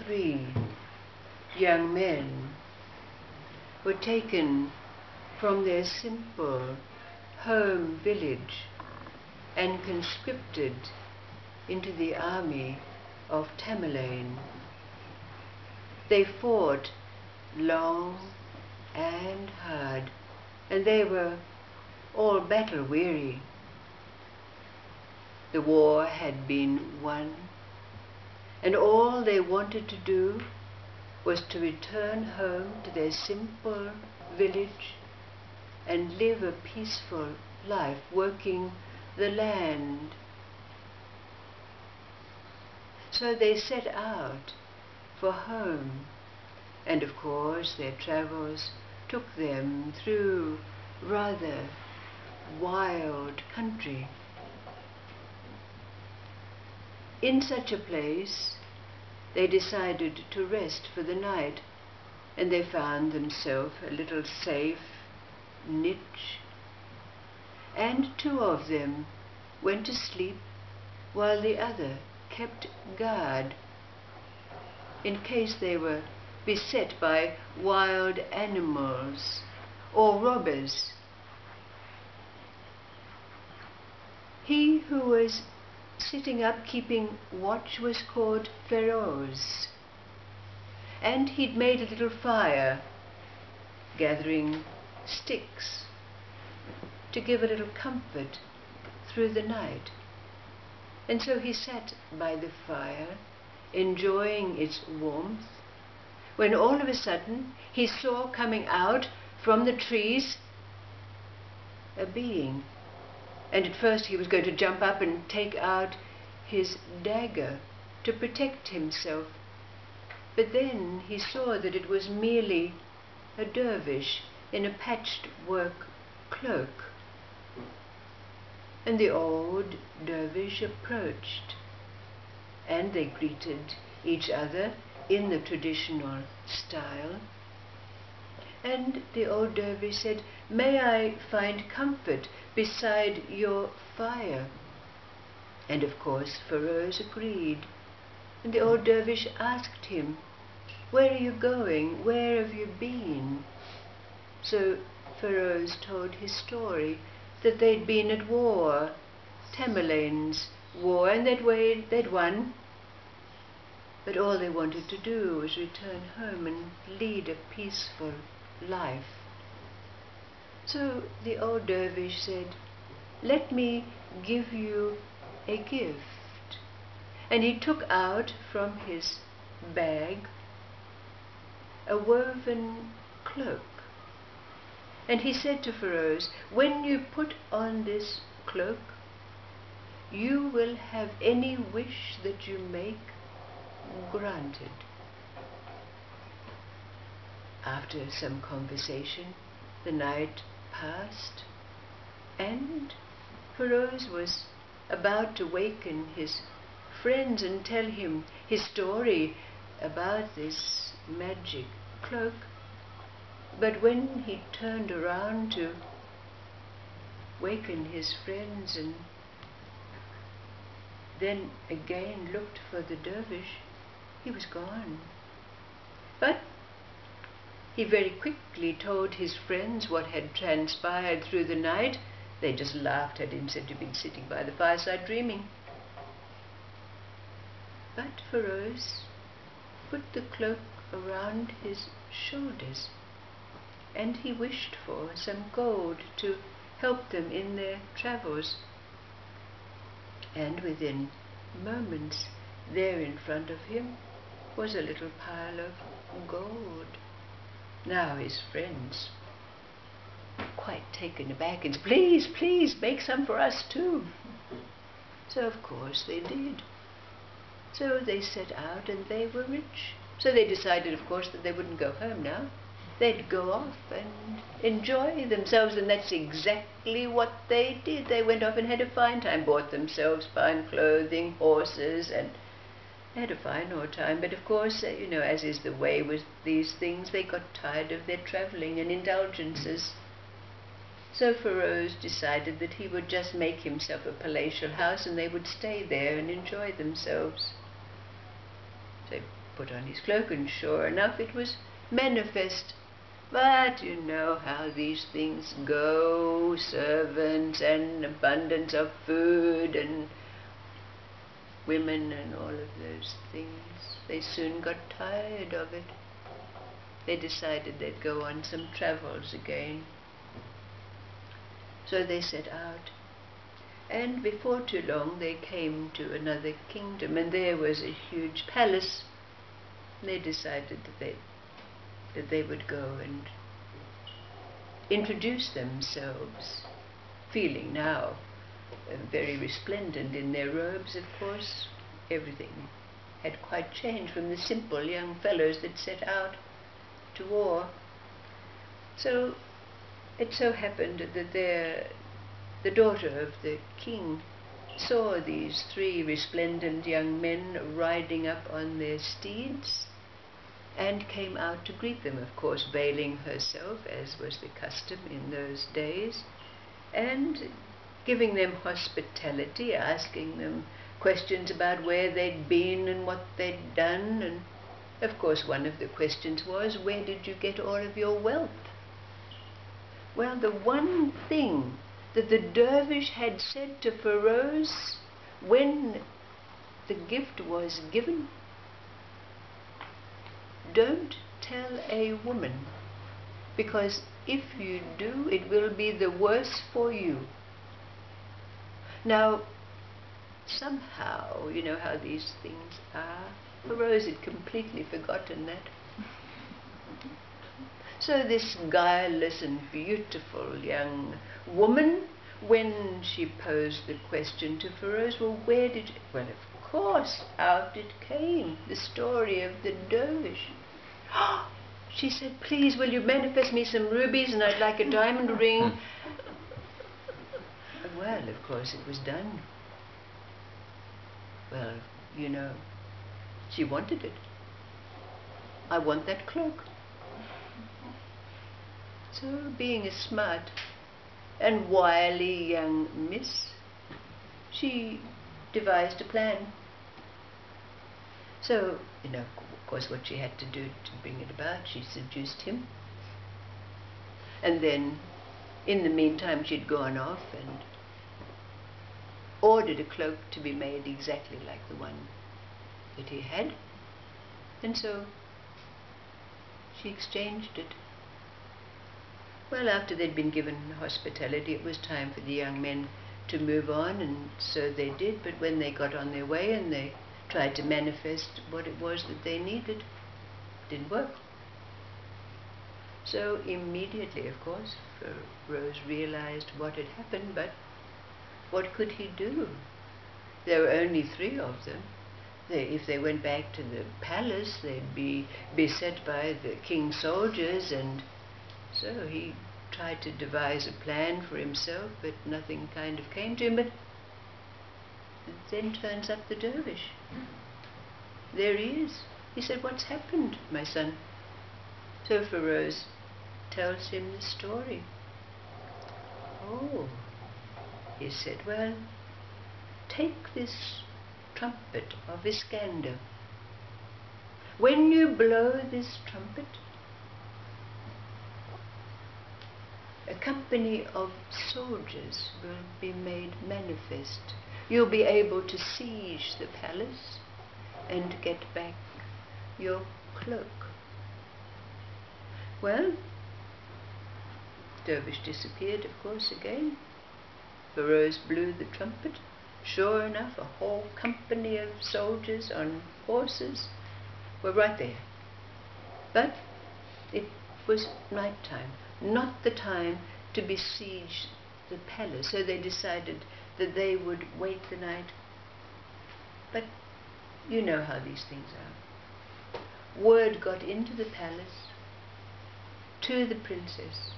3 young men were taken from their simple home village and conscripted into the army of Tamerlane. They fought long and hard, and they were all battle weary. The war had been won, and all they wanted to do was to return home to their simple village and live a peaceful life, working the land. So they set out for home, and of course their travels took them through rather wild country. In such a place, they decided to rest for the night, and they found themselves a little safe niche, and 2 of them went to sleep while the other kept guard in case they were beset by wild animals or robbers. He who was sitting up keeping watch was called Feroz, and he'd made a little fire, gathering sticks to give a little comfort through the night. And so he sat by the fire, enjoying its warmth, when all of a sudden he saw coming out from the trees a being. And at first he was going to jump up and take out his dagger to protect himself. But then he saw that it was merely a dervish in a patchwork cloak. And the old dervish approached, and they greeted each other in the traditional style. And the old dervish said, "May I find comfort beside your fire?" And of course Feroz agreed. And the old dervish asked him, "Where are you going? Where have you been?" So Feroz told his story, that they'd been at war, Tamerlane's war, and they'd won. But all they wanted to do was return home and lead a peaceful life. So the old dervish said, "Let me give you a gift." And he took out from his bag a woven cloak. And he said to Feroz, "When you put on this cloak, you will have any wish that you make granted." After some conversation, the night passed, and Feroz was about to waken his friends and tell him his story about this magic cloak. But when he turned around to waken his friends and then again looked for the dervish, he was gone. But he very quickly told his friends what had transpired through the night. They just laughed at him, said he'd been sitting by the fireside dreaming. But Feroz put the cloak around his shoulders, and he wished for some gold to help them in their travels. And within moments, there in front of him was a little pile of gold. Now his friends, quite taken aback, and said, "Please, please, make some for us too." So of course they did. So they set out, and they were rich. So they decided, of course, that they wouldn't go home now. They'd go off and enjoy themselves, and that's exactly what they did. They went off and had a fine time, bought themselves fine clothing, horses, and they had a fine old time. But of course, as is the way with these things, they got tired of their traveling and indulgences. So Feroz decided that he would just make himself a palatial house, and they would stay there and enjoy themselves. So he put on his cloak, and sure enough it was manifest. But you know how these things go, servants and abundance of food and women and all of those things. They soon got tired of it. They decided they'd go on some travels again. So they set out, and before too long they came to another kingdom, and there was a huge palace. They decided that they would go and introduce themselves, feeling now very resplendent in their robes, of course. Everything had quite changed from the simple young fellows that set out to war. So it so happened that the daughter of the king saw these three resplendent young men riding up on their steeds, and came out to greet them, of course veiling herself, as was the custom in those days, and giving them hospitality, asking them questions about where they'd been and what they'd done. And of course one of the questions was, where did you get all of your wealth? Well, the one thing that the dervish had said to Feroz when the gift was given: don't tell a woman, because if you do, it will be the worse for you. Now, somehow, you know how these things are, Feroz had completely forgotten that. So this guileless and beautiful young woman, when she posed the question to Feroz, well, where did you... Well, of course, out it came, the story of the dervish. She said, please, will you manifest me some rubies, and I'd like a diamond ring. Well, of course, it was done. Well, you know, she wanted it. I want that cloak. So, being a smart and wily young miss, she devised a plan. So, you know, of course, what she had to do to bring it about, she seduced him. And then, in the meantime, she'd gone off and ordered a cloak to be made exactly like the one that he had. And so, she exchanged it. Well, after they'd been given hospitality, it was time for the young men to move on, and so they did. But when they got on their way and they tried to manifest what it was that they needed, it didn't work. So immediately, of course, Feroz realized what had happened, but what could he do? There were only three of them. If they went back to the palace, they'd be beset by the king's soldiers, and so he tried to devise a plan for himself, but nothing kind of came to him. But then turns up the dervish. There he is. He said, what's happened, my son? So Feroz tells him the story. Oh, he said, well, take this trumpet of Iskander. When you blow this trumpet, a company of soldiers will be made manifest. You'll be able to siege the palace and get back your cloak. Well, Dervish disappeared, of course, again. Feroz blew the trumpet. Sure enough, a whole company of soldiers on horses were right there. But it was night time, not the time to besiege the palace, so they decided that they would wait the night. But you know how these things are. Word got into the palace to the princess